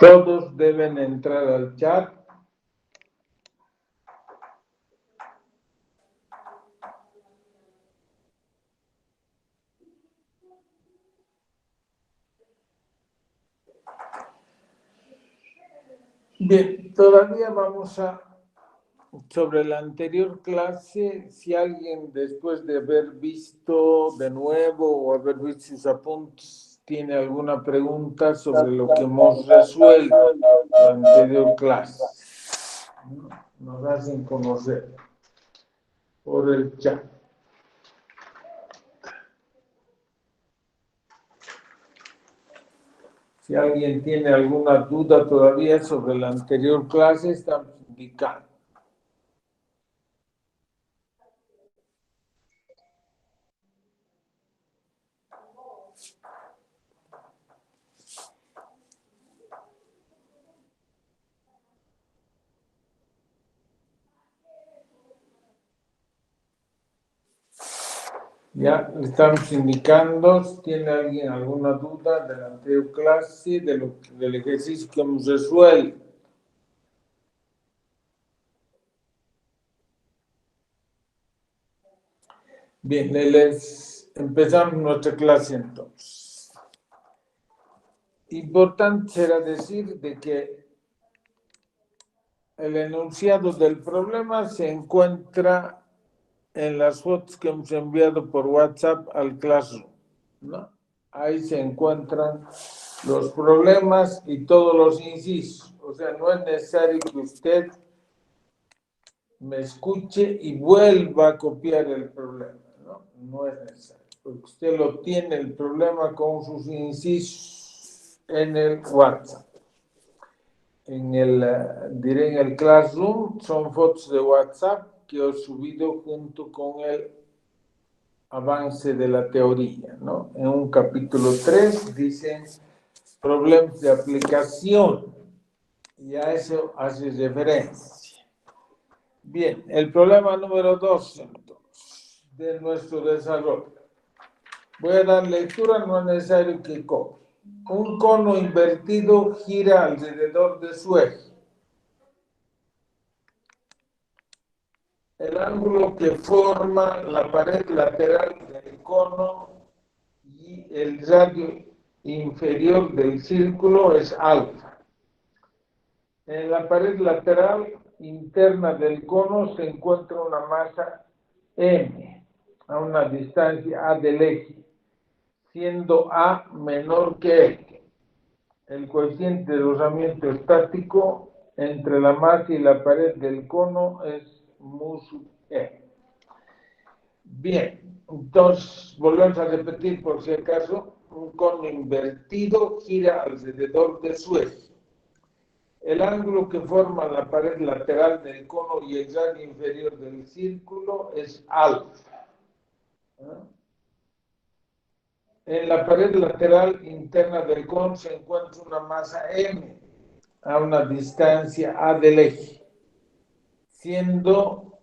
Todos deben entrar al chat. Bien, todavía vamos sobre la anterior clase, si alguien después de haber visto de nuevo o haber visto sus apuntes tiene alguna pregunta sobre lo que hemos resuelto en la anterior clase, nos hacen conocer por el chat. Si alguien tiene alguna duda todavía sobre la anterior clase, estamos indicando. Ya le estamos indicando, si tiene alguien alguna duda de la anterior clase, del ejercicio que hemos resuelto. Bien, empezamos nuestra clase entonces. Importante será decir de que el enunciado del problema se encuentra en las fotos que hemos enviado por WhatsApp al Classroom, ¿no? Ahí se encuentran los problemas y todos los incisos. O sea, no es necesario que usted me escuche y vuelva a copiar el problema, ¿no? No es necesario, porque usted lo tiene el problema con sus incisos en el WhatsApp. Diré en el Classroom, son fotos de WhatsApp que he subido junto con el avance de la teoría, ¿no? En un capítulo 3 dicen problemas de aplicación y a eso hace referencia. Bien, el problema número 2 entonces, de nuestro desarrollo. Voy a dar lectura, no es necesario que copie. Un cono invertido gira alrededor de su eje. El ángulo que forma la pared lateral del cono y el radio inferior del círculo es alfa. En la pared lateral interna del cono se encuentra una masa M a una distancia A del eje, siendo A menor que E. El coeficiente de rozamiento estático entre la masa y la pared del cono es mu sub E. Bien, entonces volvemos a repetir por si acaso, un cono invertido gira alrededor de su eje. El ángulo que forma la pared lateral del cono y el radio inferior del círculo es alfa. En la pared lateral interna del cono se encuentra una masa M a una distancia A del eje, siendo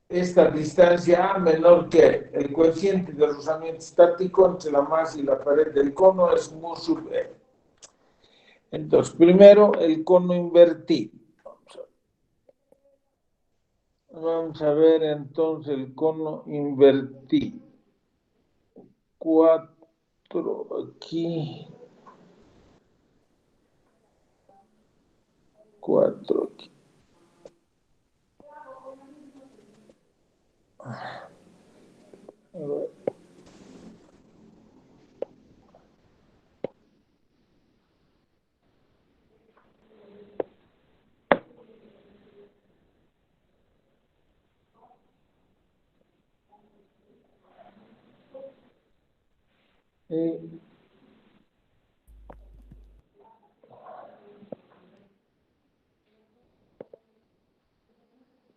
esta distancia A menor que el coeficiente de rozamiento estático entre la masa y la pared del cono es mu sub E. Entonces, primero el cono invertido. Vamos a ver entonces el cono invertido. 4 aquí. 4 aquí. A ver.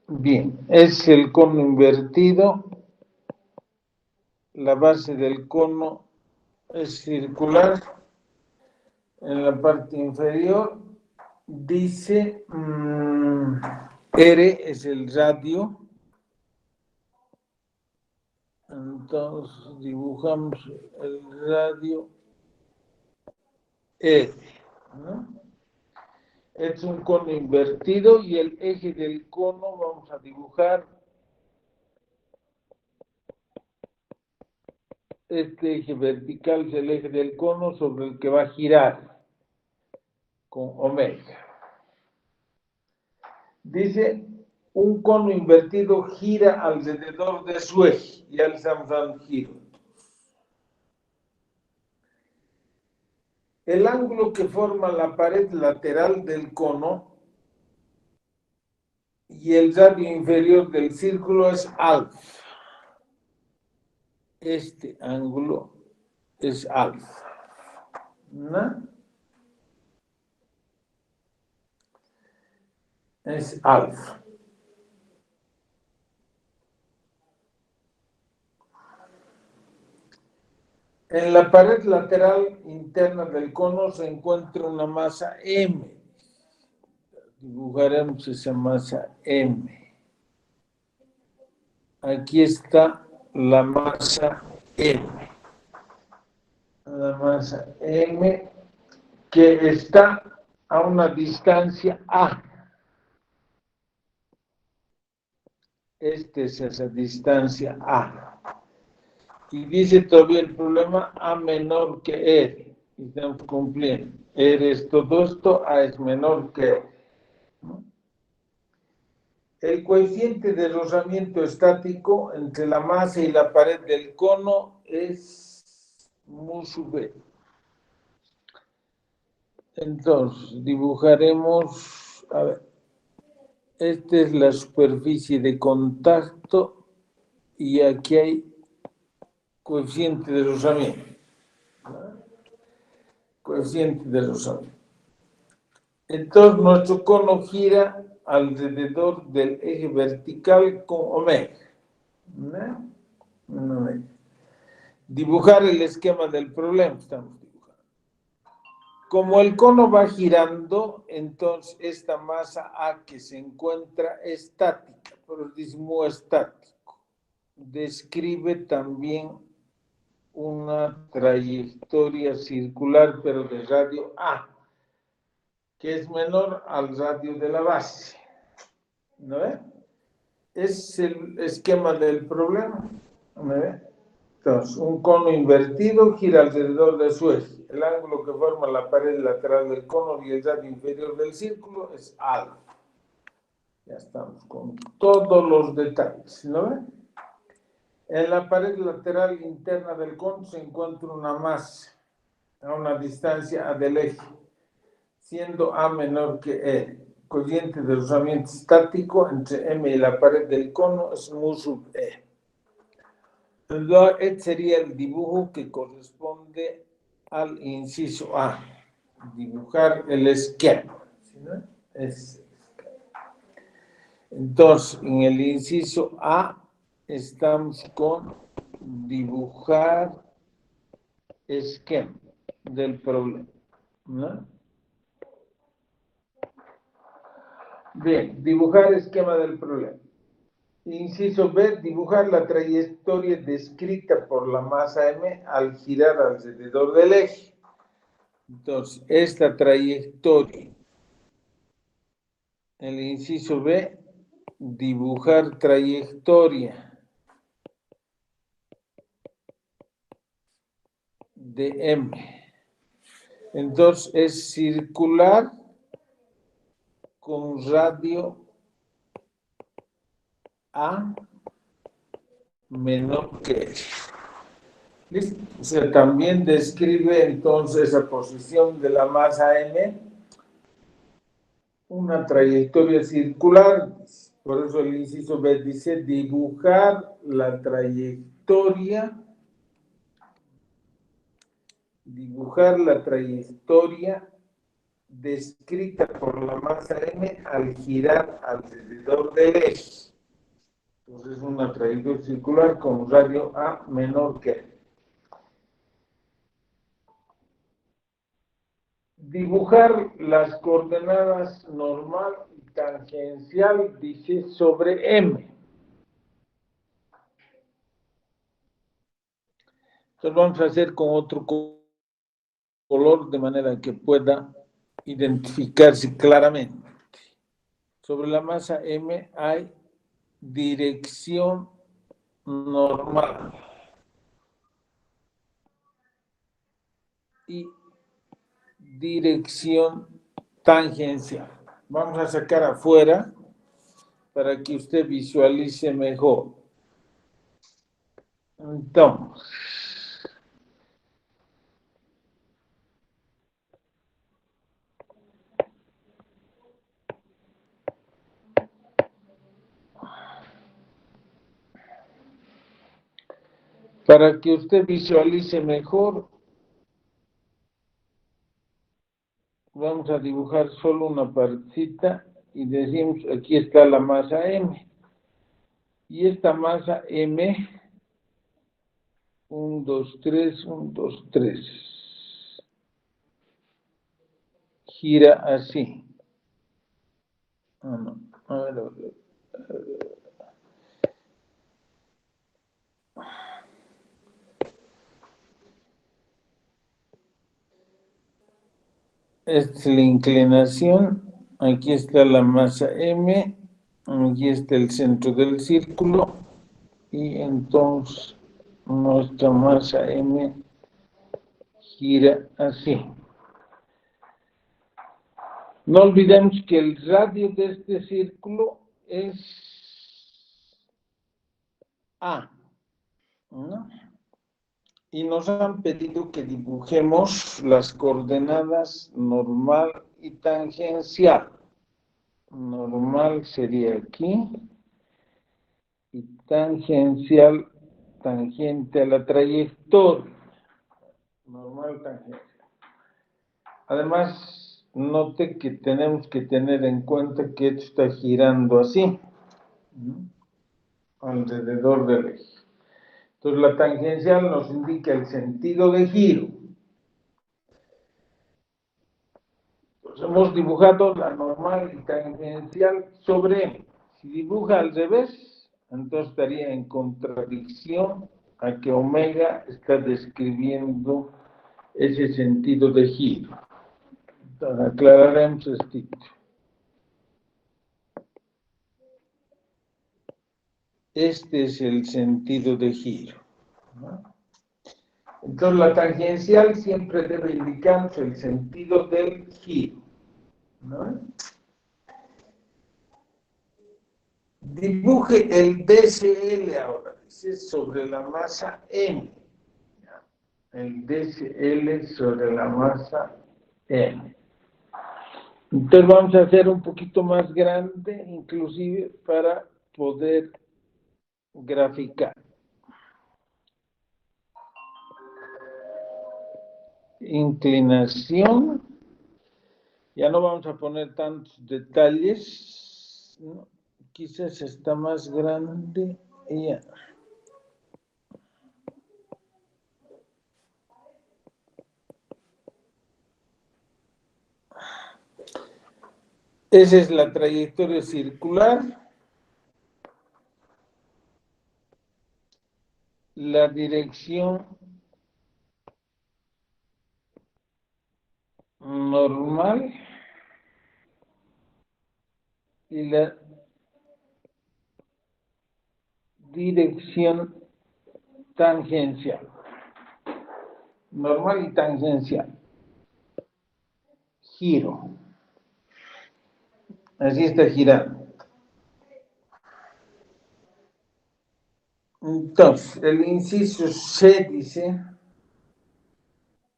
Bien, es el cono invertido. La base del cono es circular. En la parte inferior dice R es el radio. Entonces dibujamos el radio R, ¿no? Es un cono invertido y el eje del cono vamos a dibujar este eje vertical, es el eje del cono sobre el que va a girar con omega. Dice, un cono invertido gira alrededor de su eje. Ya le estamos dando giro. El ángulo que forma la pared lateral del cono y el radio inferior del círculo es alfa. Este ángulo es alfa, ¿no? Es alfa. En la pared lateral interna del cono se encuentra una masa M. Dibujaremos esa masa M. Aquí está la masa M. La masa M que está a una distancia A. Esta es esa distancia A. Y dice todavía el problema A menor que R. Estamos cumpliendo. R es todo esto, A es menor que R. El coeficiente de rozamiento estático entre la masa y la pared del cono es mu sub B. Entonces, dibujaremos, a ver, esta es la superficie de contacto y aquí hay coeficiente de rozamiento. Coeficiente de rozamiento. Entonces, nuestro cono gira alrededor del eje vertical con omega. ¿No? Omega. Dibujar el esquema del problema, estamos dibujando. Como el cono va girando, entonces esta masa A que se encuentra estática, por el ismo estático, describe también una trayectoria circular, pero de radio A, que es menor al radio de la base. ¿No ve? Es el esquema del problema. ¿No ve? Entonces, un cono invertido gira alrededor de su eje. El ángulo que forma la pared lateral del cono y el radio inferior del círculo es alfa. Ya estamos con todos los detalles, ¿no ven? En la pared lateral interna del cono se encuentra una masa a una distancia A del eje, siendo A menor que E. Coeficiente de rozamiento estático entre M y la pared del cono es mu sub E. Este sería el dibujo que corresponde al inciso A. Dibujar el esquema. ¿Sí, no? Entonces, en el inciso A estamos con dibujar esquema del problema. ¿No? Bien, dibujar esquema del problema. Inciso B, dibujar la trayectoria descrita por la masa M al girar alrededor del eje. Entonces, esta trayectoria, el inciso B, dibujar trayectoria de M. Entonces, es circular con radio A menor que L. ¿Listo? O sea, también describe entonces esa posición de la masa M, una trayectoria circular. Por eso el inciso B dice dibujar la trayectoria descrita por la masa M al girar alrededor del eje. Entonces es una trayectoria circular con radio A menor que L. Dibujar las coordenadas normal y tangencial, dice, sobre M. Entonces vamos a hacer con otro color de manera que pueda identificarse claramente. Sobre la masa M hay dirección normal y dirección tangencial. Vamos a sacar afuera para que usted visualice mejor. Entonces, para que usted visualice mejor, vamos a dibujar solo una partecita y decimos, aquí está la masa M. Y esta masa M, 1, 2, 3, 1, 2, 3, gira así. No. A ver. Esta es la inclinación. Aquí está la masa M. Aquí está el centro del círculo. Y entonces nuestra masa M gira así. No olvidemos que el radio de este círculo es A, ¿no? Y nos han pedido que dibujemos las coordenadas normal y tangencial. Normal sería aquí y tangencial, tangente a la trayectoria. Normal, tangencial. Además, note que tenemos que tener en cuenta que esto está girando así, ¿no? Alrededor del eje. Entonces, la tangencial nos indica el sentido de giro. Entonces, hemos dibujado la normal y tangencial sobre M. Si dibuja al revés, entonces estaría en contradicción a que omega está describiendo ese sentido de giro. Entonces, aclararemos esto. Este es el sentido de giro, ¿no? Entonces, la tangencial siempre debe indicarnos el sentido del giro, ¿no? Dibuje el DCL ahora, dice, sobre la masa M. El DCL sobre la masa M. Entonces vamos a hacer un poquito más grande, inclusive para poder graficar. Inclinación. Ya no vamos a poner tantos detalles, ¿no? Quizás está más grande. Ya. Esa es la trayectoria circular. La dirección normal y la dirección tangencial. Normal y tangencial. Giro. Así está girando. Entonces, el inciso C dice,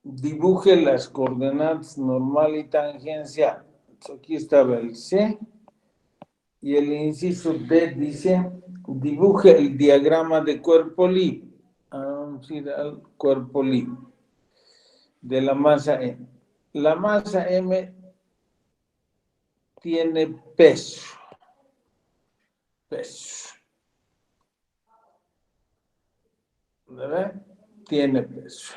dibuje las coordenadas normal y tangencial. Entonces, aquí estaba el C. Y el inciso D dice, dibuje el diagrama de cuerpo libre. Vamos a ir al cuerpo libre de la masa M. La masa M tiene peso. ¿Verdad? Tiene peso.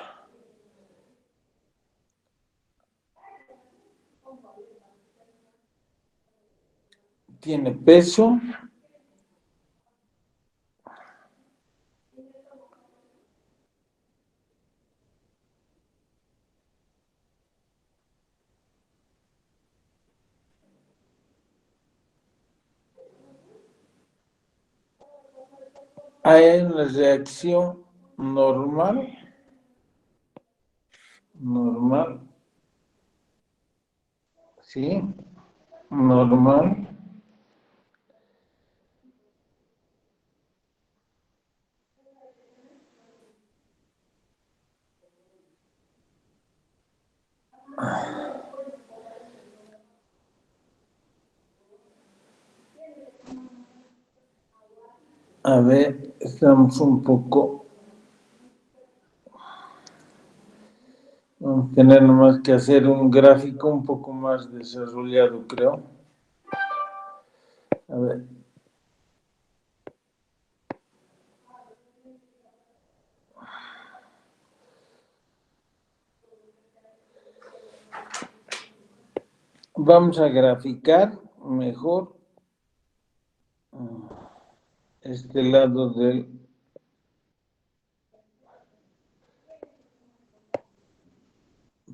Tiene peso. hay una reacción normal, ¿sí? Normal. A ver, estamos un poco... Vamos a tener nomás que hacer un gráfico un poco más desarrollado, creo. A ver. Vamos a graficar mejor este lado del...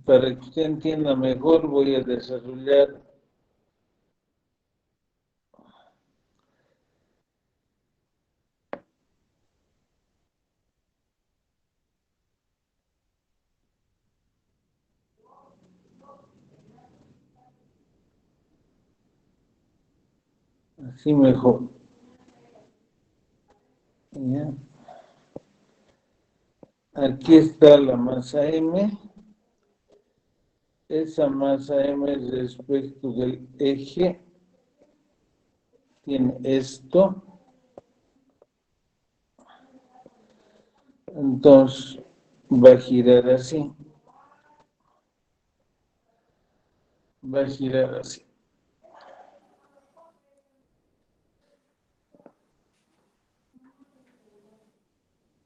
Para que usted entienda mejor, voy a desarrollar así mejor. ¿Ya? Aquí está la masa M. Esa masa M respecto del eje tiene esto. Entonces va a girar así. Va a girar así.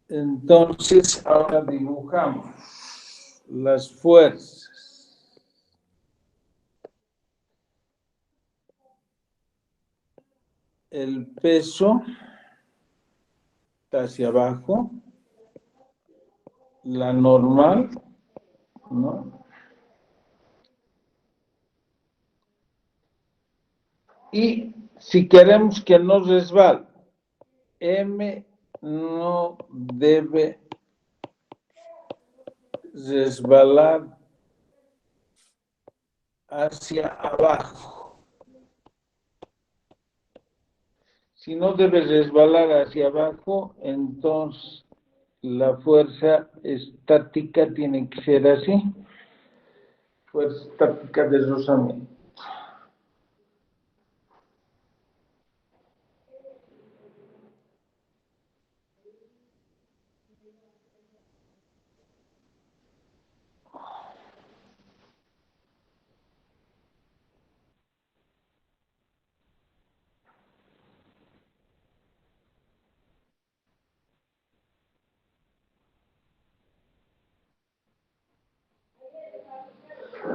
Entonces ahora dibujamos las fuerzas. El peso está hacia abajo, la normal, ¿no? Y si queremos que no resbale, M no debe resbalar hacia abajo. Si no debe resbalar hacia abajo, entonces la fuerza estática tiene que ser así. Fuerza estática de rozamiento.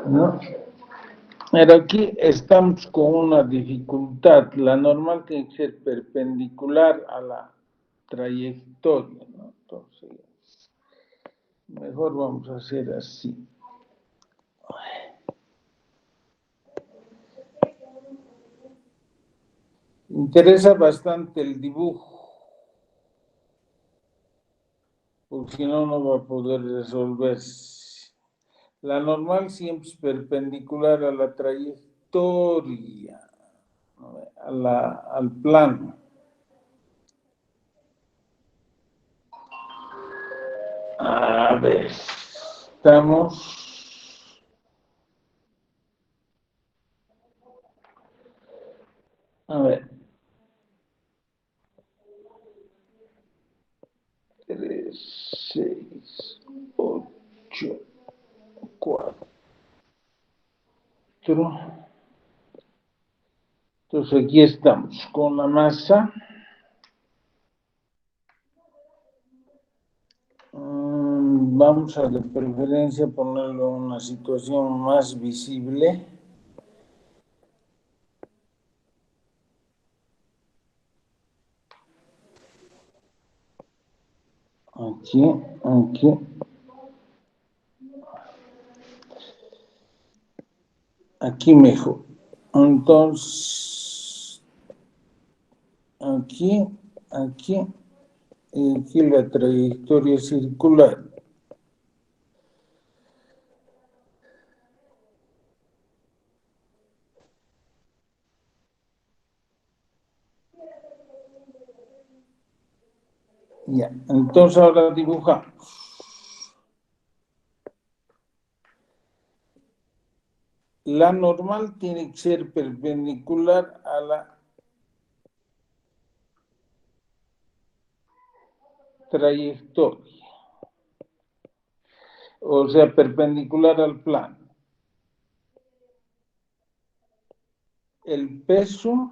¿No? Pero aquí estamos con una dificultad. La normal tiene que ser perpendicular a la trayectoria, ¿no? Entonces, mejor vamos a hacer así. Interesa bastante el dibujo, porque si no, no va a poder resolverse. La normal siempre es perpendicular a la trayectoria, ¿no? Al plano. A ver, estamos... A ver. 3, 6, 8, 4. Entonces aquí estamos con la masa. Vamos a de preferencia ponerlo en una situación más visible. Aquí, aquí. Aquí mejor. Entonces, aquí, aquí aquí la trayectoria circular. Ya, entonces ahora dibujamos. La normal tiene que ser perpendicular a la trayectoria, o sea, perpendicular al plano. El peso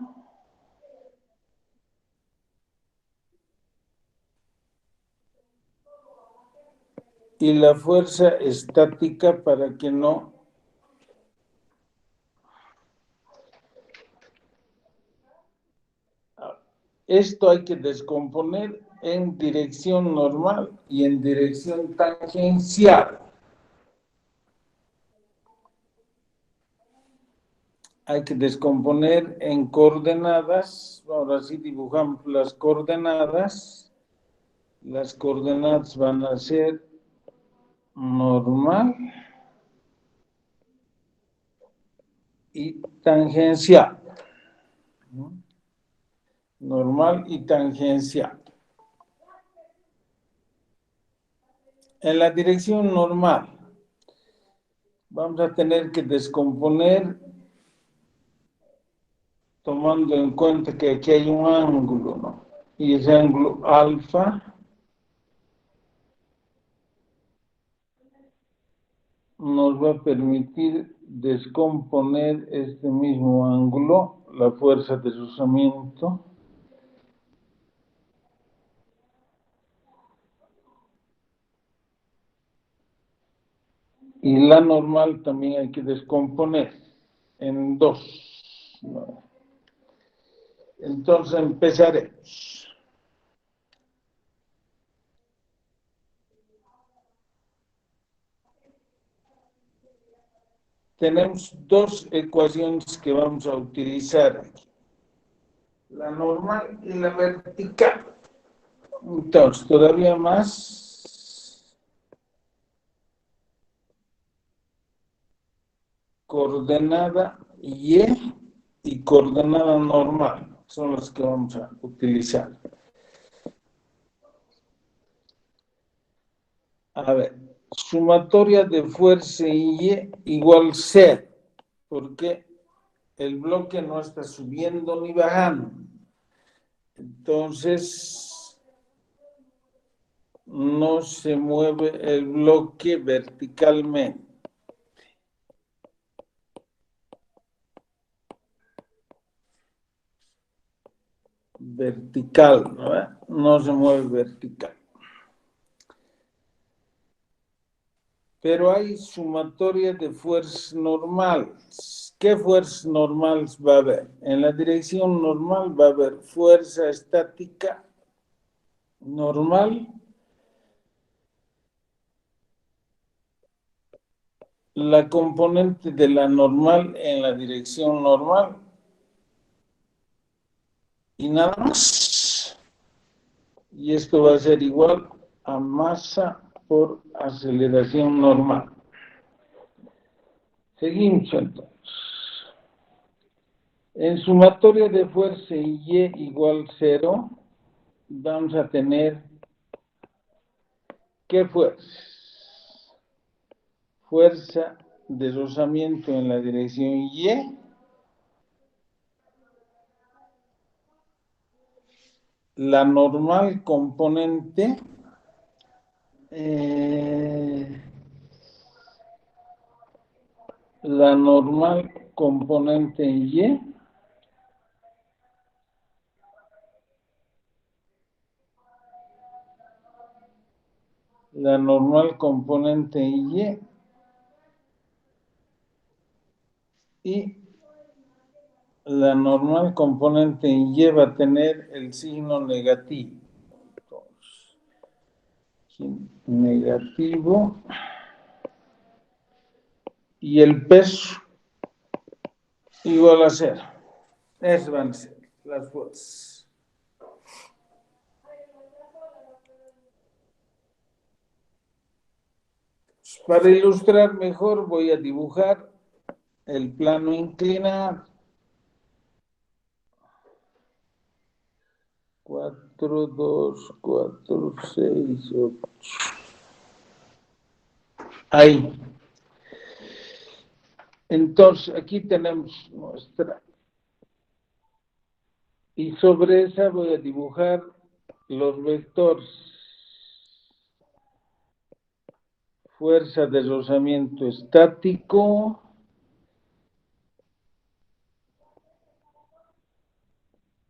y la fuerza estática para que no esto hay que descomponer en dirección normal y en dirección tangencial. Hay que descomponer en coordenadas. Ahora sí dibujamos las coordenadas. Las coordenadas van a ser normal y tangencial. Normal y tangencial. En la dirección normal vamos a tener que descomponer tomando en cuenta que aquí hay un ángulo, ¿no? Y ese ángulo alfa nos va a permitir descomponer este mismo ángulo, la fuerza de rozamiento. Y la normal también hay que descomponer en dos. Entonces empezaremos. Tenemos dos ecuaciones que vamos a utilizar aquí. La normal y la vertical. Entonces, todavía más coordenada y coordenada normal son las que vamos a utilizar. A ver, sumatoria de fuerza Y igual 0, porque el bloque no está subiendo ni bajando. Entonces, no se mueve el bloque verticalmente. Vertical, ¿no? No se mueve vertical. Pero hay sumatoria de fuerzas normales. ¿Qué fuerzas normales va a haber? En la dirección normal va a haber fuerza estática normal, la componente de la normal en la dirección normal y nada más. Y esto va a ser igual a masa por aceleración normal. Seguimos entonces. En sumatoria de fuerza Y igual 0, vamos a tener ¿qué fuerza? Fuerza de rozamiento en la dirección Y, la normal componente la normal componente en Y la normal componente en y la normal componente en Y va a tener el signo negativo. Negativo. Y el peso igual a 0. Esas van a ser las fuerzas. Para ilustrar mejor voy a dibujar el plano inclinado. 4, 2, 4, 6, 8. Ahí. Entonces, aquí tenemos nuestra. Y sobre esa voy a dibujar los vectores. Fuerza de rozamiento estático.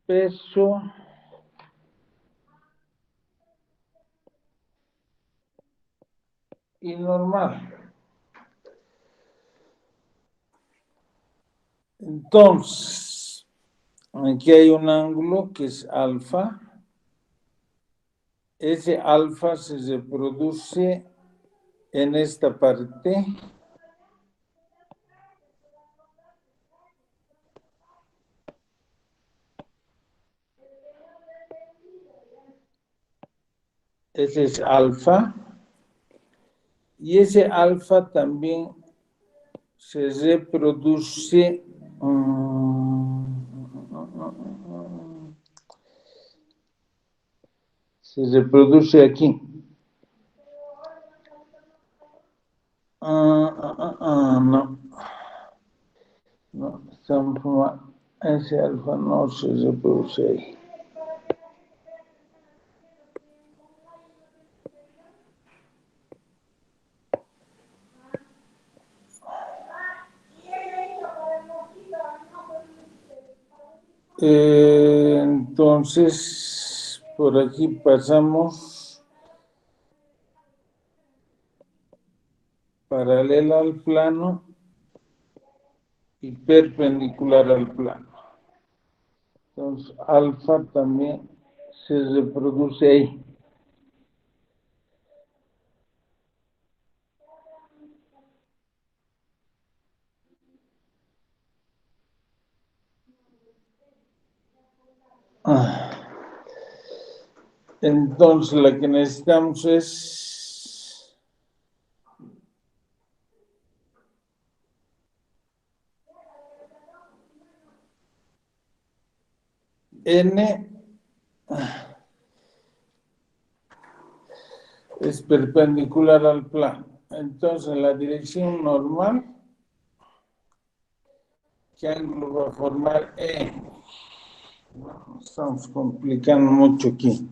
Peso. Y normal. Entonces, aquí hay un ángulo que es alfa. Ese alfa se reproduce en esta parte. Ese es alfa. Y ese alfa también se reproduce. Se reproduce aquí. No. No, ese alfa no se reproduce ahí. Entonces, por aquí pasamos paralela al plano y perpendicular al plano. Entonces, alfa también se reproduce ahí. Entonces, la que necesitamos es N es perpendicular al plano. Entonces, en la dirección normal, ¿qué ángulo va a formar E? No, estamos complicando mucho aquí.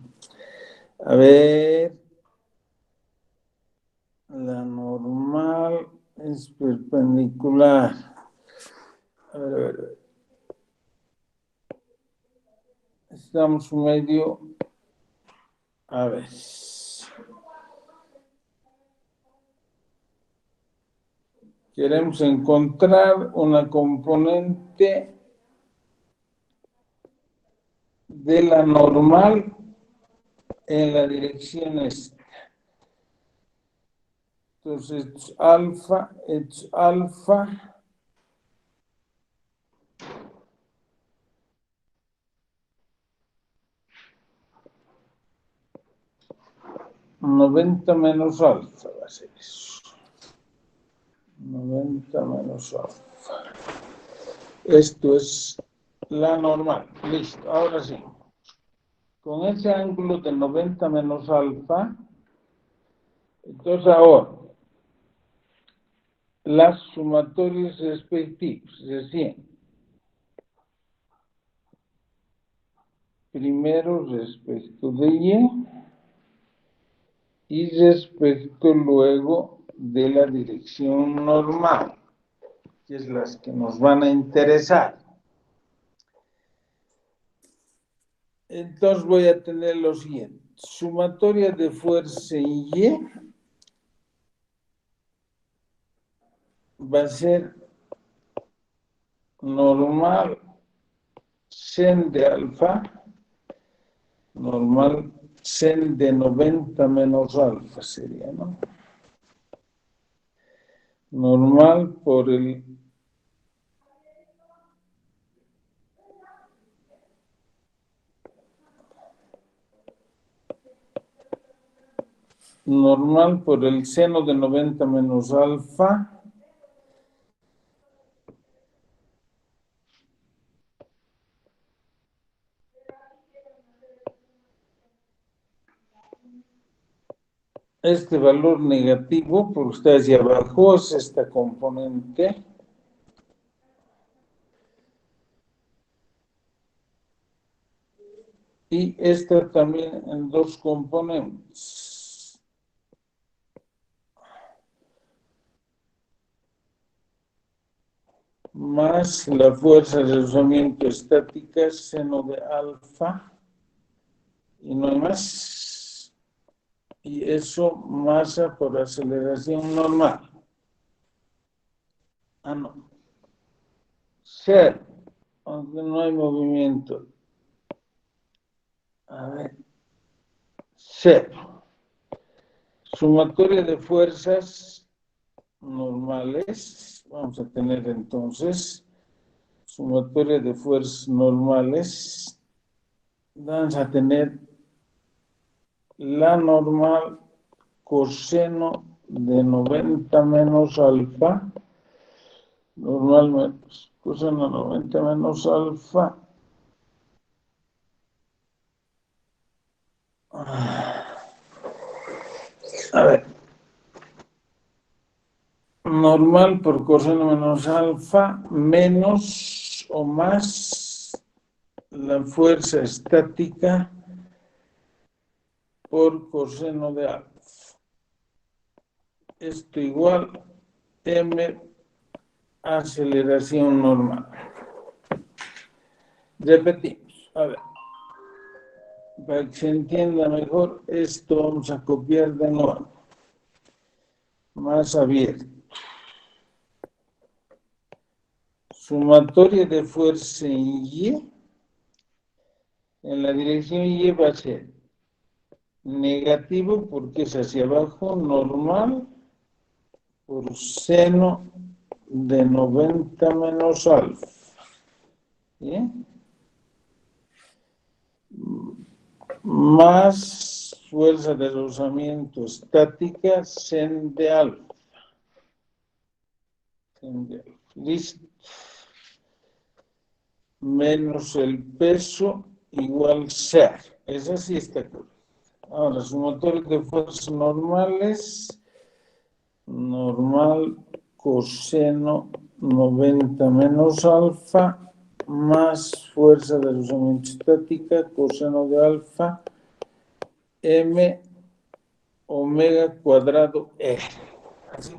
A ver, la normal es perpendicular. A ver. Estamos medio. A ver. Queremos encontrar una componente de la normal en la dirección esta. Entonces, it's alfa. 90 menos alfa va a ser eso. 90 menos alfa. Esto es la normal. Listo, ahora sí. Con ese ángulo de 90 menos alfa, entonces ahora, las sumatorias respectivas, es decir, primero respecto de y respecto luego de la dirección normal, que es las que nos van a interesar. Entonces voy a tener lo siguiente. Sumatoria de fuerza en Y va a ser normal sen de alfa, normal sen de 90 menos alfa sería, ¿no? Normal por el normal por el seno de 90 menos alfa. Este valor negativo, porque está hacia abajo, es esta componente. Y esta también en dos componentes. Más la fuerza de rozamiento estática, seno de alfa. Y no hay más. Y eso masa por aceleración normal. Ah, no. Cero, aunque no hay movimiento. A ver. Cero. Sumatoria de fuerzas normales. Vamos a tener entonces sumatoria de fuerzas normales. Vamos a tener la normal coseno de 90 menos alfa. Normalmente, coseno 90 menos alfa. A ver. Normal por coseno menos alfa menos o más la fuerza estática por coseno de alfa. Esto igual m aceleración normal. Repetimos. A ver. Para que se entienda mejor, esto vamos a copiar de nuevo. Más abierto. Sumatoria de fuerza en Y. En la dirección Y va a ser negativo porque es hacia abajo, normal por seno de 90 menos alfa. ¿Bien? Más fuerza de rozamiento estática, seno de alfa. Listo. Menos el peso igual ser. Esa sí está correcta. Ahora, sumatoria de fuerzas normales, normal coseno 90 menos alfa, más fuerza de rozamiento estática, coseno de alfa, m omega cuadrado r. Así.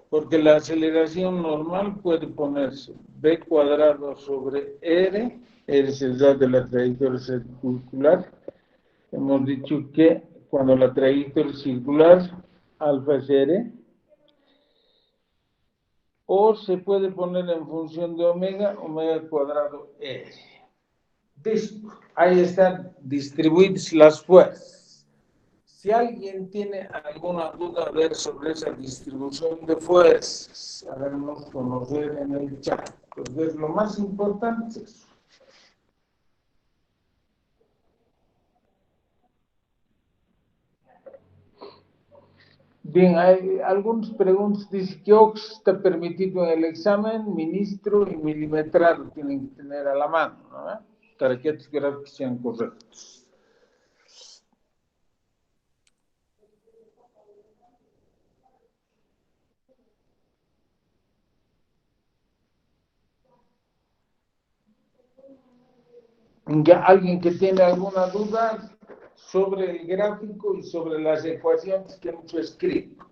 Porque la aceleración normal puede ponerse b cuadrado sobre r es el dato de la trayectoria circular. Hemos dicho que cuando la trayectoria circular, alfa es r, o se puede poner en función de omega, omega cuadrado r. Listo. Ahí están distribuidas las fuerzas. Si alguien tiene alguna duda a ver sobre esa distribución de fuerzas, háganos conocer en el chat. Entonces, lo más importante es bien, hay algunas preguntas. Dice que OX está permitido en el examen, ministro y milimetrado tienen que tener a la mano, ¿no? Para que estos gráficos sean correctos. ¿Alguien que tiene alguna duda sobre el gráfico y sobre las ecuaciones que hemos escrito?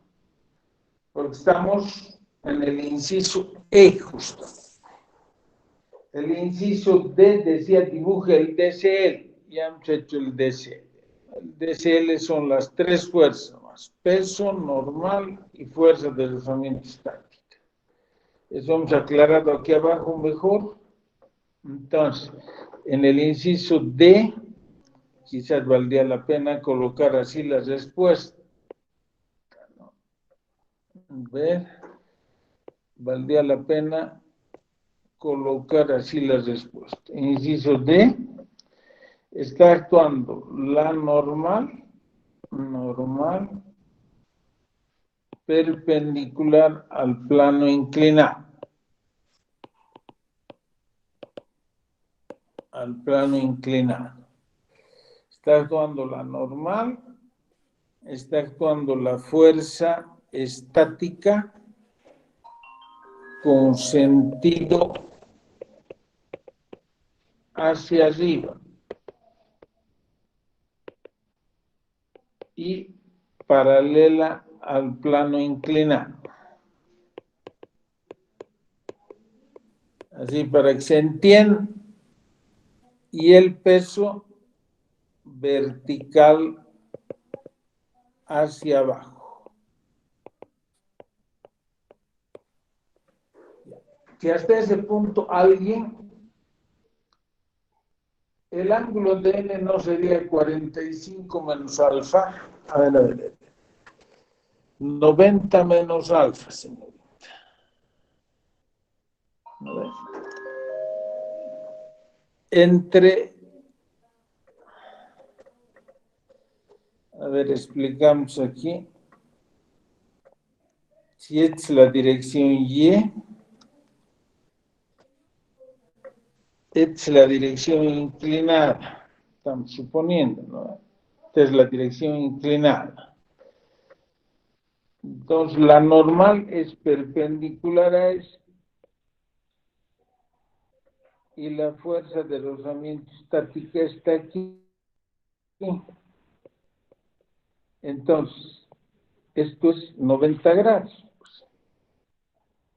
Porque estamos en el inciso E justo. El inciso D decía dibuje el DCL. Ya hemos hecho el DCL. El DCL son las tres fuerzas más: peso, normal y fuerza de rozamiento estática. Eso hemos aclarado aquí abajo mejor. Entonces, en el inciso D, quizás valdría la pena colocar así las respuestas. Ver, valdría la pena colocar así las respuestas. Inciso D, está actuando la normal normal perpendicular al plano inclinado. Al plano inclinado. Está actuando la normal, está actuando la fuerza estática con sentido hacia arriba y paralela al plano inclinado. Así para que se entienda. Y el peso vertical hacia abajo. Si hasta ese punto alguien, el ángulo de N no sería 45 menos alfa. A ver. 90 menos alfa, señorita. A ver. A ver, explicamos aquí. Si es la dirección Y, es la dirección inclinada. Estamos suponiendo, ¿no? Esta es la dirección inclinada. Entonces, la normal es perpendicular a eso. Y la fuerza de rozamiento estática está aquí. Entonces, esto es 90 grados.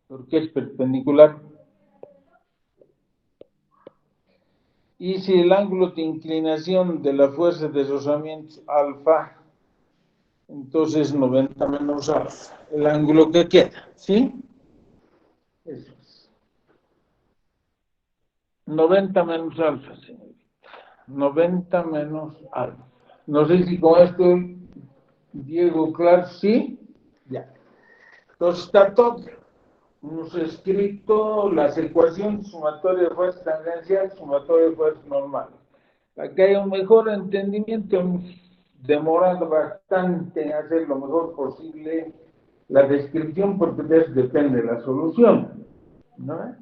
Porque es perpendicular. Y si el ángulo de inclinación de la fuerza de rozamiento es alfa, entonces 90 menos alfa, el ángulo que queda, ¿sí? Eso es. 90 menos alfa, señorita. 90 menos alfa. No sé si con esto, Diego, claro, ¿sí? Ya. Entonces está todo. Hemos escrito las ecuaciones, sumatoria de fuerza tangencial, sumatoria de fuerza normal. Para que haya un mejor entendimiento, hemos demorado bastante en hacer lo mejor posible la descripción, porque de eso depende la solución, ¿no?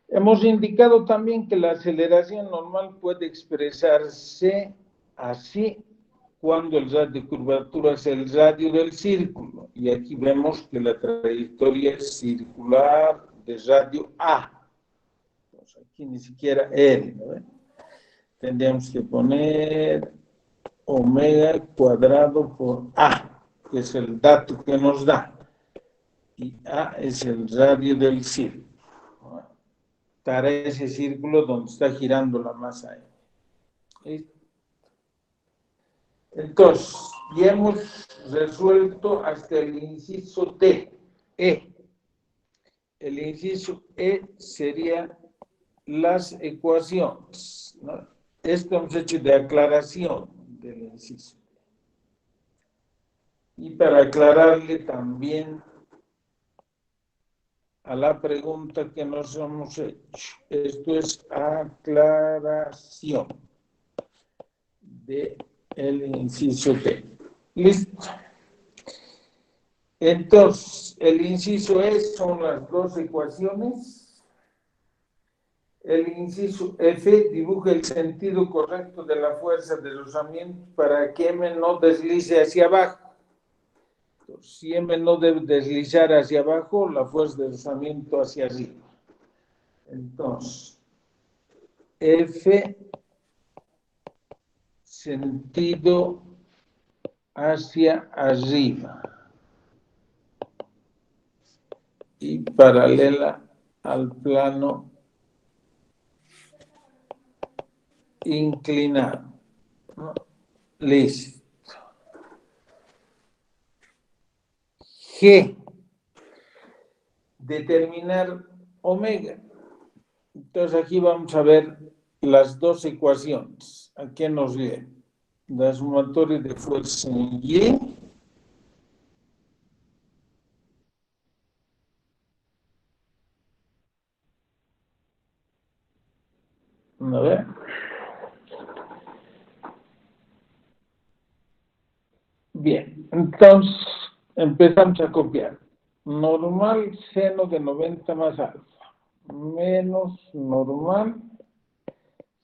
Hemos indicado también que la aceleración normal puede expresarse así cuando el radio de curvatura es el radio del círculo. Y aquí vemos que la trayectoria es circular de radio A. Pues aquí ni siquiera L, ¿no? Tendríamos que poner omega cuadrado por A, que es el dato que nos da. Y A es el radio del círculo. Estará ese círculo donde está girando la masa. Entonces, ya hemos resuelto hasta el inciso D, E. El inciso E sería las ecuaciones, ¿no? Esto hemos hecho de aclaración del inciso. Y para aclararle también a la pregunta que nos hemos hecho, esto es aclaración del inciso D. Listo. Entonces, el inciso E son las dos ecuaciones. El inciso F dibuja el sentido correcto de la fuerza de rozamiento para que M no deslice hacia abajo. Entonces, si M no debe deslizar hacia abajo, la fuerza de rozamiento hacia arriba. Entonces, F sentido hacia arriba y paralela al plano inclinado. ¿No? Listo. G. Determinar omega. Entonces aquí vamos a ver las dos ecuaciones. ¿A qué nos lleva? La sumatoria de fuerza en Y a ver. Bien, entonces empezamos a copiar. Normal seno de 90 más alfa, menos normal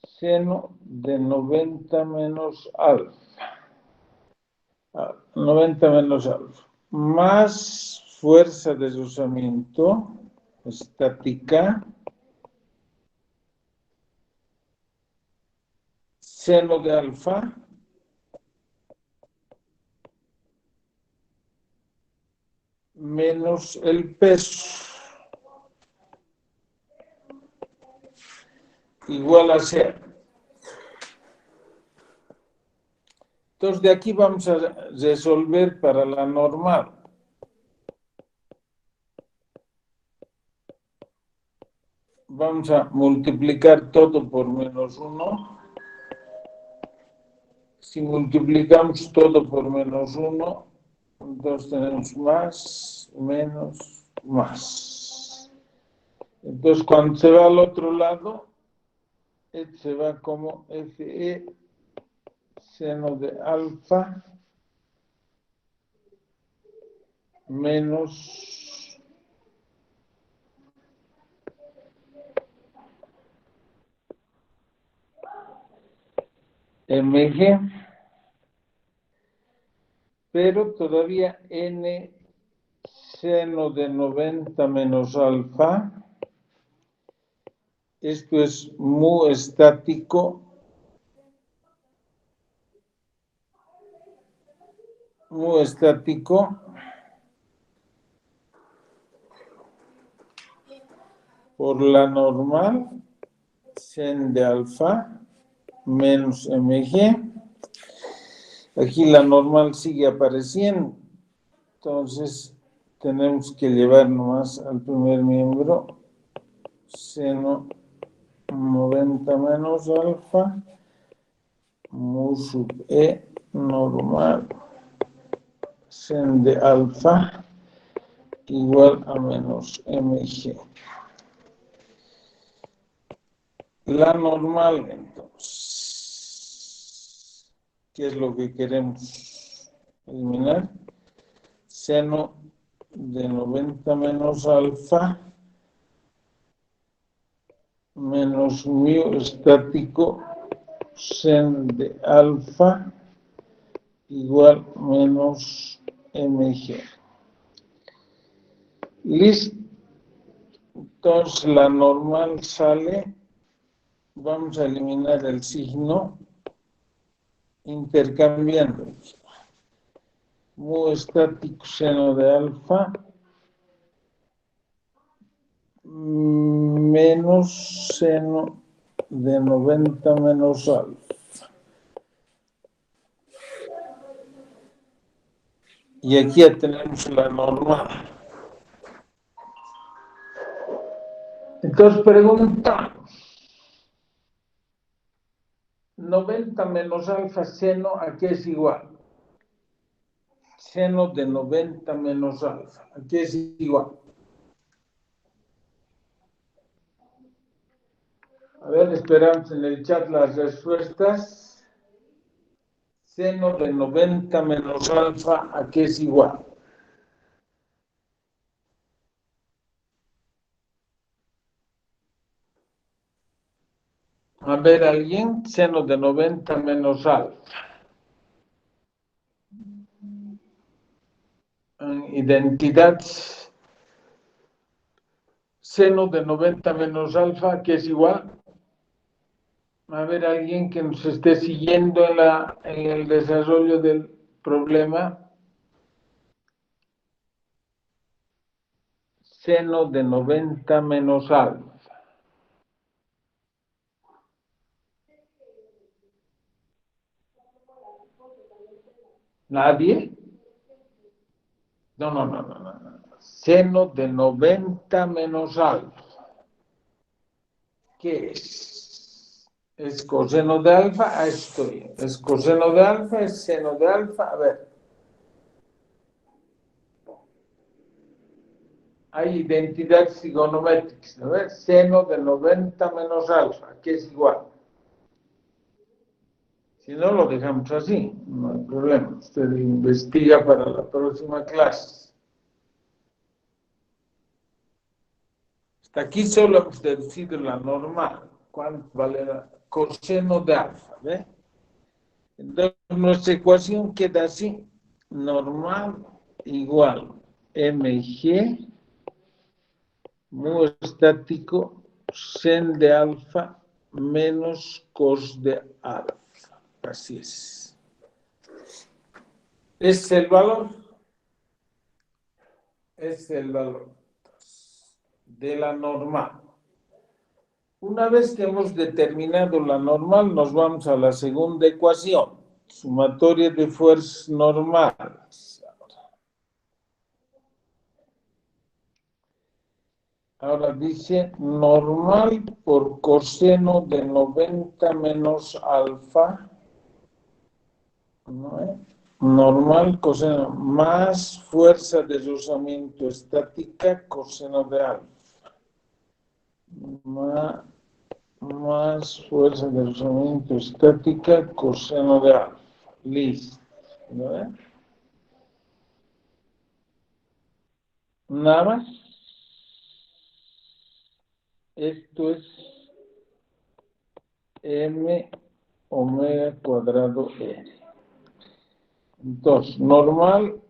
seno de 90 menos alfa. 90 menos alfa. Más fuerza de rozamiento estática, seno de alfa, menos el peso, igual a 0. Entonces, de aquí vamos a resolver para la normal. Vamos a multiplicar todo por menos 1. Si multiplicamos todo por menos 1, entonces tenemos más, menos, más. Entonces, cuando se va al otro lado, se va como Fe seno de alfa menos mg, pero todavía n seno de 90 menos alfa. Esto es mu estático, por la normal sen de alfa menos mg. Aquí la normal sigue apareciendo, entonces tenemos que llevar nomás al primer miembro seno 90 menos alfa mu sub e normal sen de alfa igual a menos mg. La normal, entonces, ¿qué es lo que queremos eliminar? Seno de 90 menos alfa menos mu estático sen de alfa igual menos mg. Listo. Entonces la normal sale, vamos a eliminar el signo intercambiando. Mu estático seno de alfa menos seno de 90 menos alfa. Y aquí ya tenemos la normal. Entonces preguntamos, 90 menos alfa seno, ¿a qué es igual? Seno de 90 menos alfa, ¿a qué es igual? A ver, esperamos en el chat las respuestas. Seno de 90 menos alfa, ¿a qué es igual? A ver, ¿alguien? Seno de 90 menos alfa. Identidad. Seno de 90 menos alfa, ¿qué es igual? A ver, alguien que nos esté siguiendo en el desarrollo del problema. Seno de 90 menos alfa. ¿Nadie? No. Seno de 90 menos alfa. ¿Qué es? ¿Es coseno de alfa? Ah, estoy. ¿Es coseno de alfa? ¿Es seno de alfa? A ver. Hay identidad trigonométrica. A ver, seno de 90 menos alfa, ¿qué es igual? Si no, lo dejamos así, no hay problema. Usted investiga para la próxima clase. Hasta aquí solo hemos deducido la normal. ¿Cuánto vale la coseno de alfa? ¿Ve? Entonces, nuestra ecuación queda así. Normal igual mg mu estático sen de alfa menos cos de alfa. Así es. Este es el valor. Es el valor de la normal. Una vez que hemos determinado la normal, nos vamos a la segunda ecuación, sumatoria de fuerzas normales. Ahora dice normal por coseno de 90 menos alfa, ¿no? Normal coseno más fuerza de rozamiento estática coseno de alfa. Más fuerza de rozamiento estática coseno de alfa. Listo. ¿No? Nada más. Esto es m omega cuadrado r. Entonces, normal.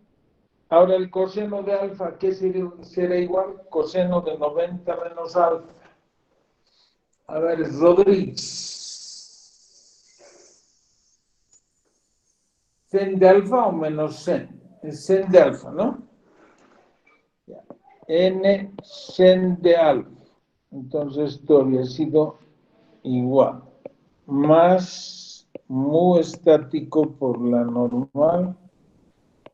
Ahora el coseno de alfa, ¿qué será igual? Coseno de 90 menos alfa. A ver, Rodríguez. ¿Sen de alfa o menos sen? Es sen de alfa, ¿no? N sen de alfa. Entonces esto había sido igual. Más mu estático por la normal.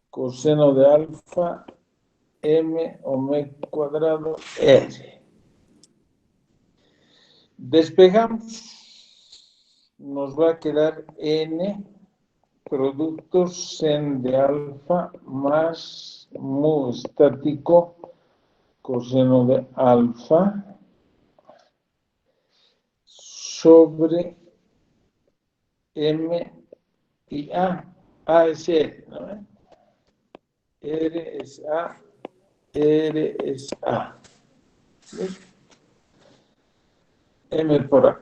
Coseno de alfa m omega cuadrado r. Despejamos, nos va a quedar n productos sen de alfa más mu estático coseno de alfa sobre m y a. A es r, ¿no? R es a, R es a. ¿Sí? M por a.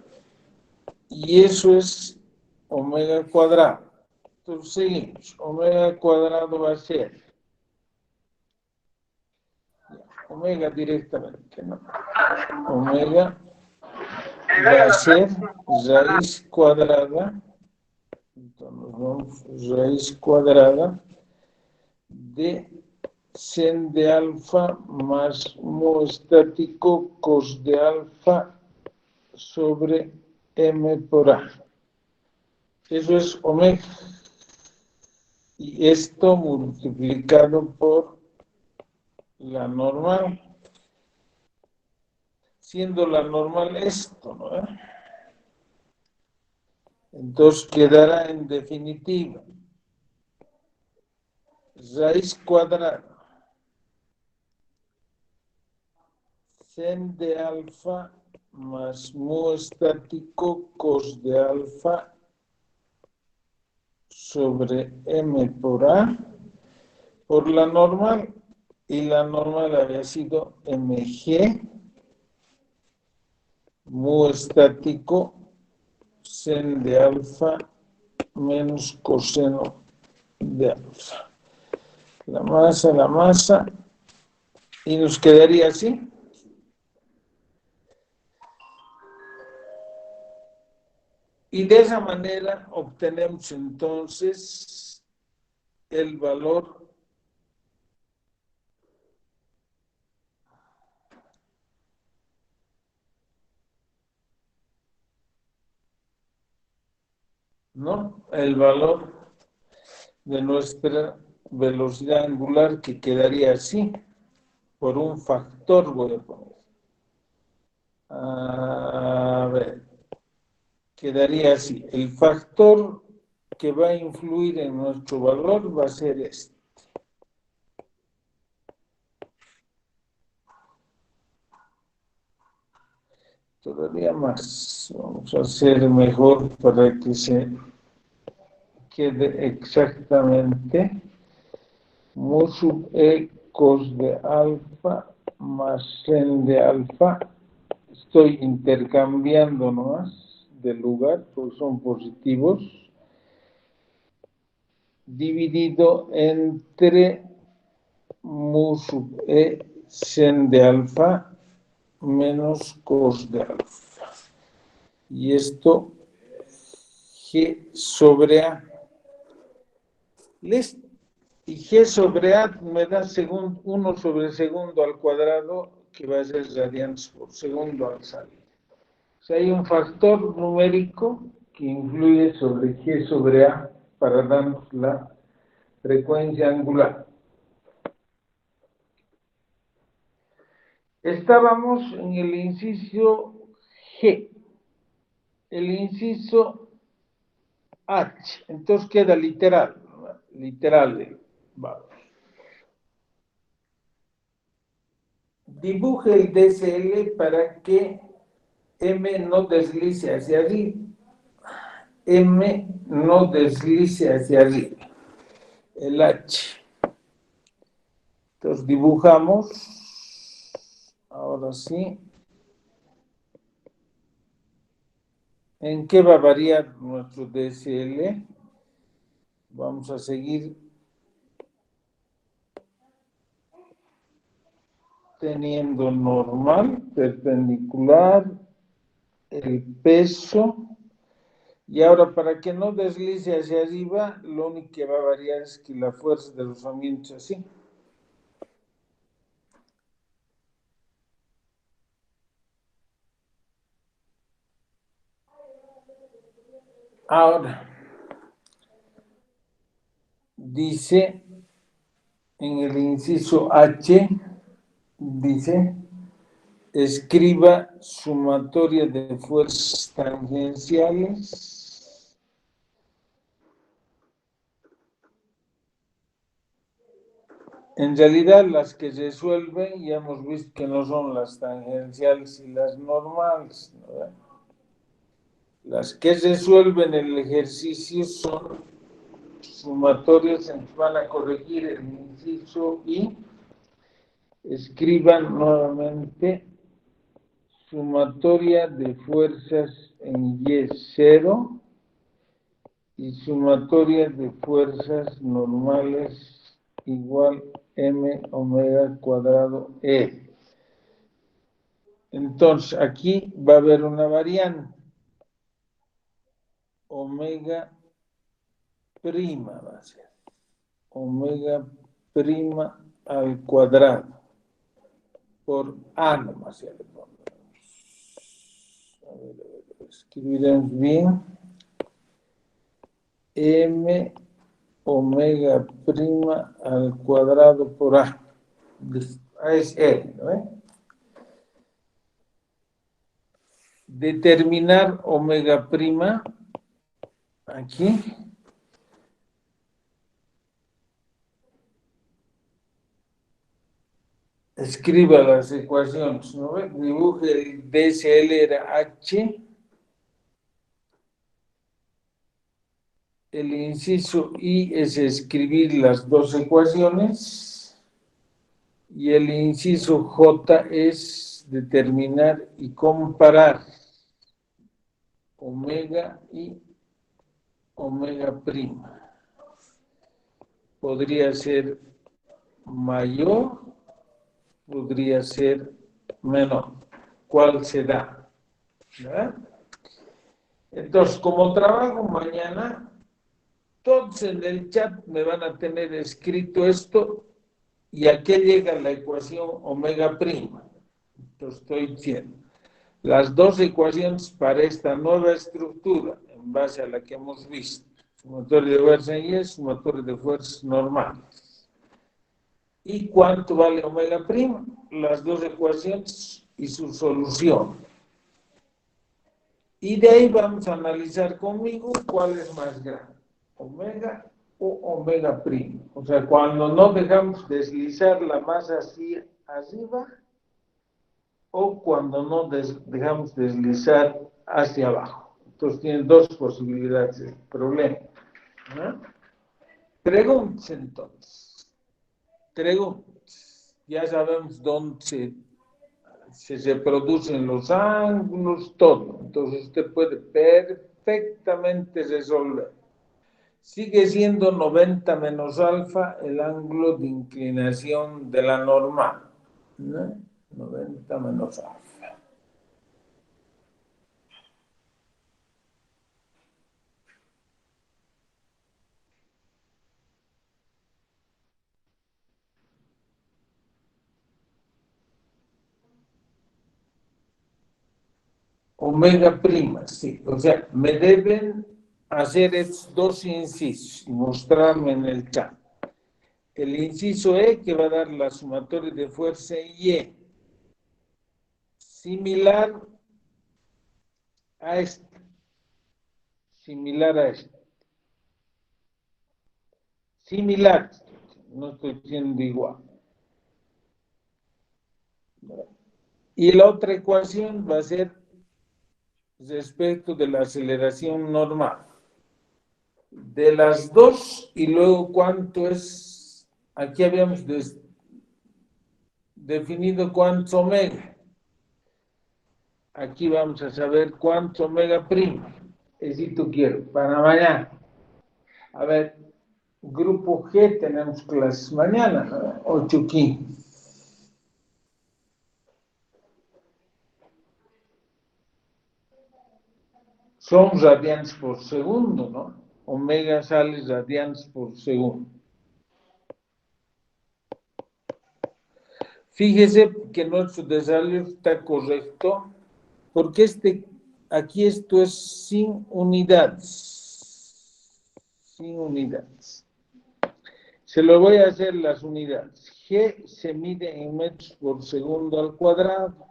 Y eso es omega cuadrado. Entonces seguimos. Omega cuadrado va a ser omega directamente, ¿no? Omega va a ser raíz cuadrada. Entonces vamos, raíz cuadrada de sen de alfa más mu estático cos de alfa sobre m por a. Eso es omega. Y esto multiplicado por la normal. Siendo la normal esto, ¿no? Entonces quedará en definitiva raíz cuadrada sen de alfa más mu estático cos de alfa sobre m por a por la normal, y la normal había sido mg mu estático sen de alfa menos coseno de alfa. La masa, y nos quedaría así. Y de esa manera obtenemos entonces el valor ¿no? El valor de nuestra velocidad angular, que quedaría así, por un factor voy a poner. A ver, quedaría así. El factor que va a influir en nuestro valor va a ser este. Todavía más. Vamos a hacer mejor para que se quede exactamente mu sub e cos de alfa más sen de alfa. Estoy intercambiando nomás de lugar, porque son positivos, dividido entre mu sub e sen de alfa menos cos de alfa. Y esto G sobre A. ¿Listo? Y G sobre A me da 1 sobre segundo al cuadrado, que va a ser radianes por segundo al salir. O sea, hay un factor numérico que influye sobre G sobre A para darnos la frecuencia angular. Estábamos en el inciso G. El inciso H. Entonces queda literal. Vamos. Dibuje el DSL para que M no deslice hacia arriba. M no deslice hacia arriba. El H. Entonces dibujamos. Ahora sí. ¿En qué va a variar nuestro DSL? Vamos a seguir teniendo normal, perpendicular, el peso. Y ahora, para que no deslice hacia arriba, lo único que va a variar es que la fuerza de rozamiento es así. Ahora, dice en el inciso H, dice, escriba sumatoria de fuerzas tangenciales En realidad, las que resuelven, ya hemos visto que no son las tangenciales y las normales, ¿no? Las que resuelven el ejercicio son sumatorias, van a corregir el inciso y escriban nuevamente sumatoria de fuerzas en Y0 y sumatoria de fuerzas normales igual m omega cuadrado e. Entonces, aquí va a haber una variante, omega prima va a ser, omega prima al cuadrado, por A nomás ya le pondremos. A ver, escribiremos bien. M omega prima al cuadrado por A. A es L, ¿no? Determinar omega prima aquí. Escriba las ecuaciones, ¿no? Dibuje el DSL era H. El inciso I es escribir las dos ecuaciones. Y el inciso J es determinar y comparar omega y omega prima. Podría ser mayor, podría ser menor. ¿Cuál será? ¿Verdad? Entonces, como trabajo mañana, todos en el chat me van a tener escrito esto y a qué llega la ecuación omega prima. Entonces, estoy diciendo las dos ecuaciones para esta nueva estructura, en base a la que hemos visto, sumatoria de fuerzas en Y, sumatoria de fuerzas normales. ¿Y cuánto vale omega prima? Las dos ecuaciones y su solución. Y de ahí vamos a analizar conmigo cuál es más grande, omega o omega prima. O sea, cuando no dejamos deslizar la masa hacia arriba o cuando no dejamos deslizar hacia abajo. Entonces tienen dos posibilidades de problema. ¿no? Preguntas entonces. Preguntas. Ya sabemos dónde se producen los ángulos, todo. Entonces usted puede perfectamente resolver. Sigue siendo 90 menos alfa el ángulo de inclinación de la normal, ¿no? 90 menos alfa. Omega prima, sí. O sea, me deben hacer estos dos incisos y mostrarme en el chat. El inciso E, que va a dar la sumatoria de fuerza Y, similar a este. Similar a este. Similar, no estoy diciendo igual. Y la otra ecuación va a ser respecto de la aceleración normal. De las dos, y luego cuánto es, aquí habíamos definido cuánto omega. Aquí vamos a saber cuánto omega prima. Eso quiero, para mañana. A ver, grupo G tenemos clases mañana, ¿no? 8:15. Son radianes por segundo, ¿no? Omega sale radianes por segundo. Fíjese que nuestro desarrollo está correcto, porque aquí esto es sin unidades. Sin unidades. Se lo voy a hacer las unidades. G se mide en metros por segundo al cuadrado.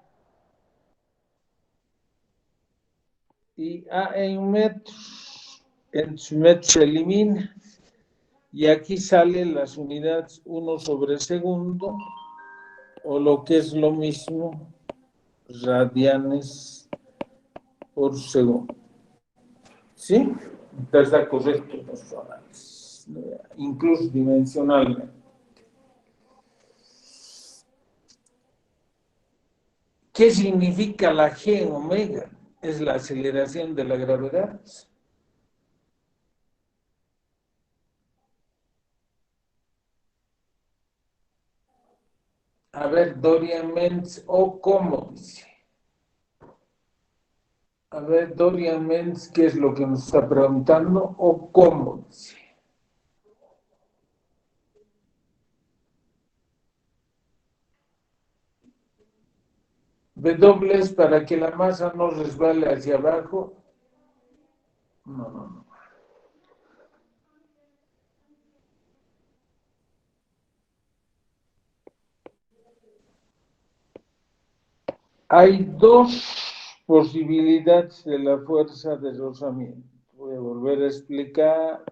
Y A en metros. En su metro se elimina. Y aquí salen las unidades 1 sobre segundo, o lo que es lo mismo, radianes por segundo. ¿Sí? Entonces está correcto los análisis, incluso dimensionalmente. ¿Qué significa la G en omega? Es la aceleración de la gravedad. A ver, Dorian Menz, o cómo dice. A ver, Dorian Menz, ¿qué es lo que nos está preguntando? O cómo dice. W es para que la masa no resbale hacia abajo. No. Hay dos posibilidades de la fuerza de rozamiento. Voy a volver a explicar.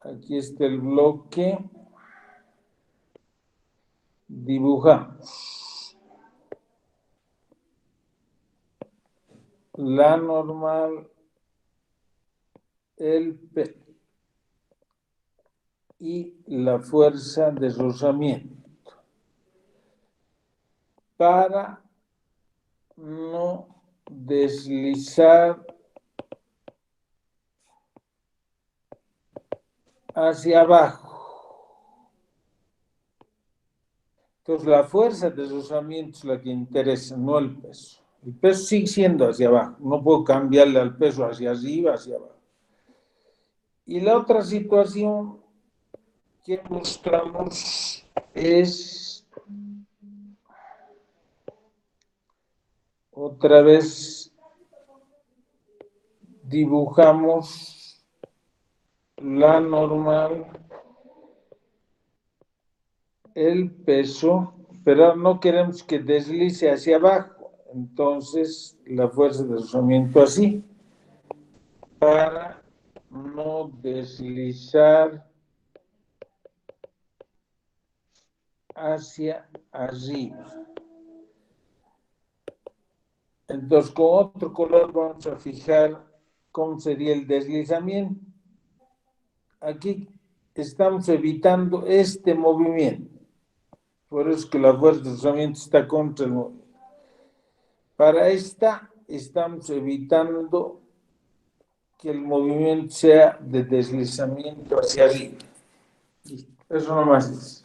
Aquí está el bloque. Dibujamos la normal, el P y la fuerza de rozamiento para no deslizar hacia abajo. Entonces, la fuerza de rozamiento es la que interesa, no el peso. El peso sigue siendo hacia abajo. No puedo cambiarle al peso hacia arriba, hacia abajo. Y la otra situación que mostramos es, otra vez, dibujamos la normal, el peso, pero no queremos que deslice hacia abajo. Entonces, la fuerza de rozamiento así, para no deslizar hacia arriba. Entonces, con otro color vamos a fijar ¿cómo sería el deslizamiento? Aquí estamos evitando este movimiento. Por eso que la fuerza de deslizamiento está contra el movimiento. Para esta estamos evitando que el movimiento sea de deslizamiento hacia arriba. Eso nomás es.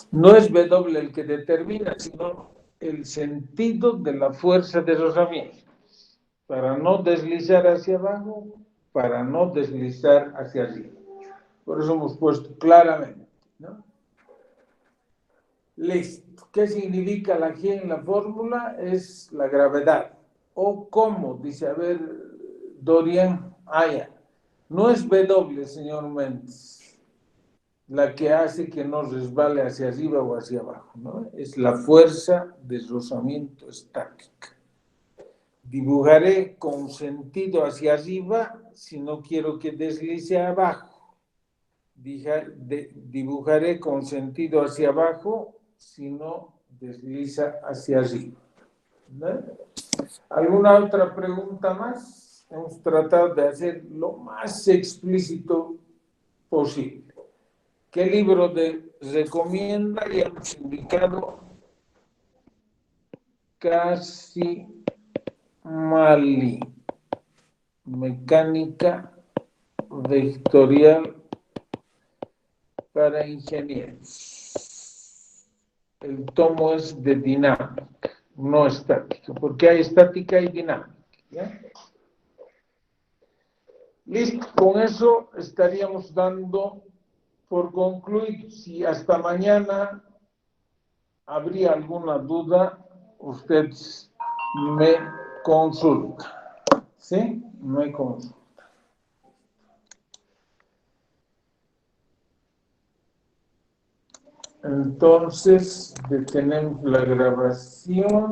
No es W el que determina, sino el sentido de la fuerza de rozamiento. Para no deslizar hacia abajo, para no deslizar hacia arriba. Por eso hemos puesto claramente, ¿no? Listo. ¿Qué significa la G en la fórmula? Es la gravedad. ¿O cómo? Dice, a ver, Dorian. Ya. No es W, señor Méndez, la que hace que no resbale hacia arriba o hacia abajo, ¿no? Es la fuerza de rozamiento estática. Dibujaré con sentido hacia arriba si no quiero que deslice abajo. Dibujaré con sentido hacia abajo si no desliza hacia arriba. ¿No? ¿Alguna otra pregunta más? Hemos tratado de hacer lo más explícito posible. ¿Qué libro recomienda? Ya hemos indicado Casi Mali, Mecánica Vectorial para ingenieros. El tomo es de dinámica, no estática, porque hay estática y dinámica. ¿Ya? Listo, con eso estaríamos dando por concluido. Si hasta mañana habría alguna duda, usted me consulta. ¿Sí? Me consulta. Entonces, detenemos la grabación.